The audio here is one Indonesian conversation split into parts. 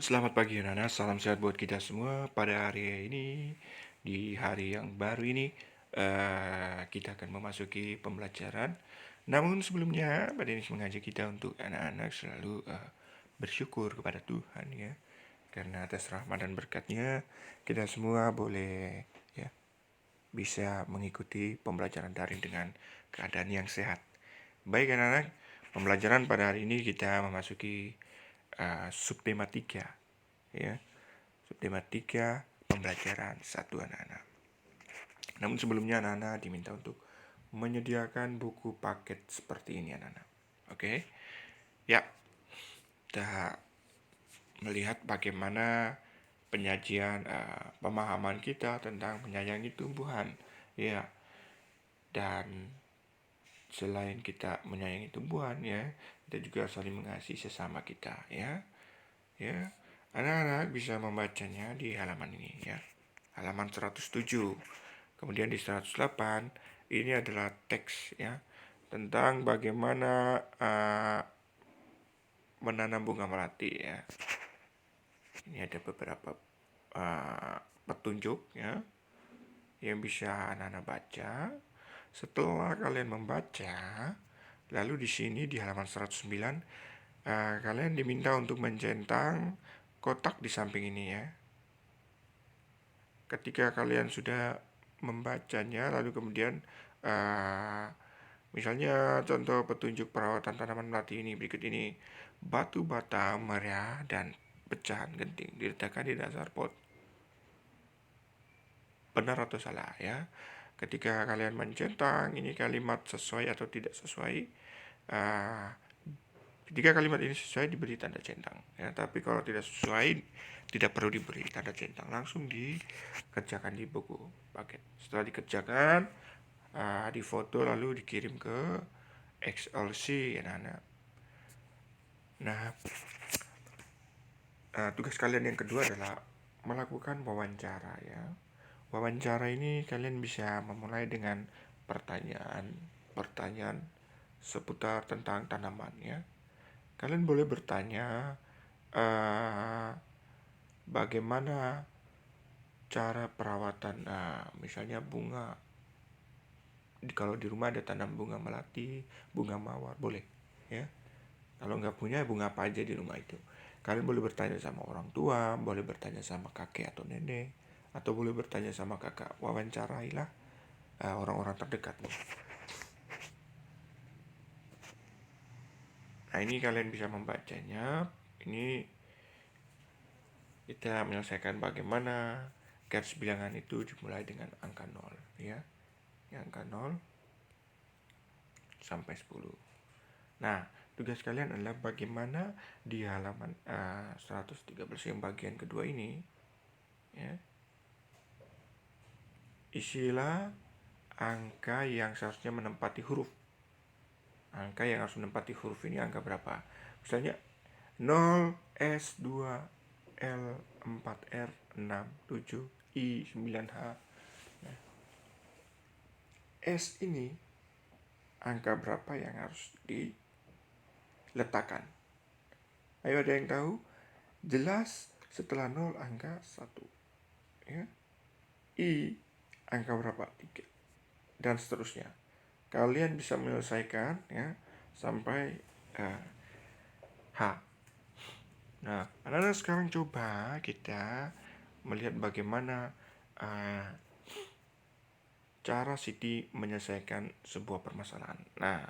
Selamat pagi anak-anak, salam sehat buat kita semua. Pada hari ini, di hari yang baru ini, kita akan memasuki pembelajaran. Namun sebelumnya, Pak Denis mengajak kita untuk anak-anak selalu bersyukur kepada Tuhan ya. Karena atas rahmat dan berkatnya, kita semua boleh ya bisa mengikuti pembelajaran daring dengan keadaan yang sehat. Baik anak-anak, pembelajaran pada hari ini kita memasuki subtema 3 ya. Subtema 3 pembelajaran satu anak-anak. Namun sebelumnya anak-anak diminta untuk menyediakan buku paket seperti ini anak-anak. Oke. Ya. Kita melihat bagaimana penyajian pemahaman kita tentang menyayangi tumbuhan. Ya. Dan selain kita menyayangi tumbuhan ya, kita juga saling mengasihi sesama kita ya. Ya. Anak-anak bisa membacanya di halaman ini ya. Halaman 107. Kemudian di 108 ini adalah teks ya tentang bagaimana menanam bunga melati ya. Ini ada beberapa petunjuk ya yang bisa anak-anak baca. Setelah kalian membaca, lalu di sini di halaman 109 kalian diminta untuk mencentang kotak di samping ini ya. Ketika kalian sudah membacanya, lalu kemudian misalnya contoh petunjuk perawatan tanaman melati ini berikut ini. Batu bata merah dan pecahan genting diletakkan di dasar pot. Benar atau salah ya? Ketika kalian mencentang ini kalimat sesuai atau tidak sesuai, ketika kalimat ini sesuai diberi tanda centang ya. Tapi kalau tidak sesuai tidak perlu diberi tanda centang, langsung dikerjakan di buku paket. Setelah dikerjakan, difoto lalu dikirim ke XLC anak-anak. Nah, tugas kalian yang kedua adalah melakukan wawancara ya. Wawancara ini kalian bisa memulai dengan pertanyaan seputar tentang tanaman ya. Kalian boleh bertanya bagaimana cara perawatan misalnya bunga. Kalau di rumah ada tanam bunga melati, bunga mawar, boleh ya. Kalau nggak punya bunga apa aja di rumah itu. Kalian boleh bertanya sama orang tua, boleh bertanya sama kakek atau nenek, atau boleh bertanya sama kakak. Wawancarailah orang-orang terdekatmu. Nah ini kalian bisa membacanya. Ini kita menyelesaikan bagaimana garis bilangan itu dimulai dengan angka 0 ya. Angka 0 sampai 10. Nah, tugas kalian adalah bagaimana di halaman 113 yang bagian kedua ini ya. Isilah angka yang seharusnya menempati huruf. Angka yang harus menempati huruf ini angka berapa? Misalnya 0, S, 2, L, 4, R, 6, 7, I, 9, H. Nah, S ini angka berapa yang harus diletakkan? Ayo ada yang tahu? Jelas setelah 0 angka 1 ya. I angka berapa? 3 dan seterusnya. Kalian bisa menyelesaikan ya sampai H. Nah, anak-anak sekarang coba kita melihat bagaimana cara Siti menyelesaikan sebuah permasalahan. Nah,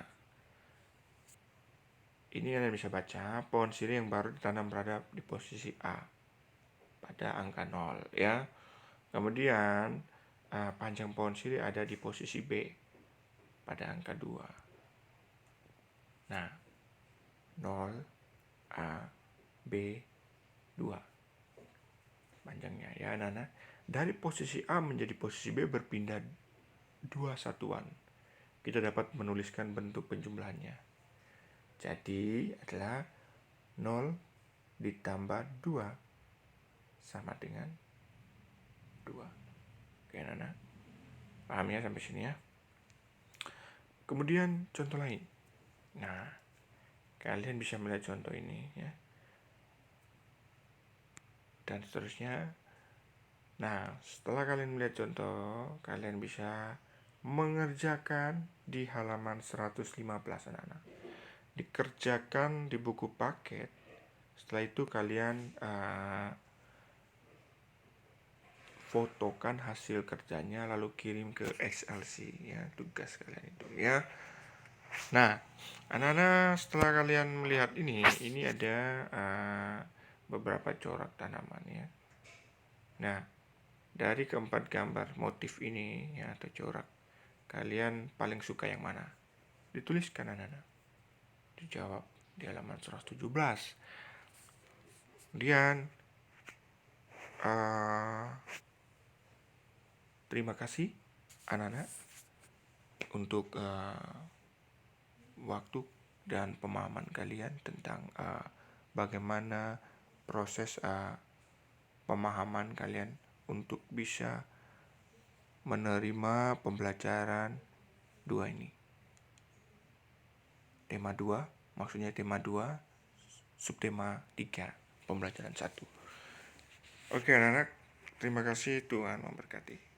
ini kalian bisa baca pohon sirih yang baru ditanam berada di posisi A pada angka 0 ya. Kemudian panjang pohon sirih ada di posisi B pada angka 2. Nah, 0 A B 2 panjangnya ya anak-anak. Dari posisi A menjadi posisi B berpindah 2 satuan. Kita dapat menuliskan bentuk penjumlahannya. Jadi adalah 0 ditambah 2 sama dengan 2. Oke anak-anak, paham ya sampai sini ya. Kemudian contoh lain. Nah, kalian bisa melihat contoh ini ya. dan seterusnya. Nah, setelah kalian melihat contoh, kalian bisa mengerjakan di halaman 115 anak-anak. Dikerjakan di buku paket. Setelah itu kalian fotokan hasil kerjanya lalu kirim ke XLC ya, tugas kalian itu ya. Nah, anak-anak, setelah kalian melihat ini ada beberapa corak tanaman ya. Nah, dari keempat gambar motif ini ya atau corak, kalian paling suka yang mana? Dituliskan anak-anak. Dijawab di halaman 117. Kemudian terima kasih anak-anak untuk waktu dan pemahaman kalian tentang bagaimana proses pemahaman kalian untuk bisa menerima pembelajaran 2 ini. Tema 2, maksudnya tema 2, subtema 3, pembelajaran 1. Oke anak-anak, terima kasih, Tuhan memberkati.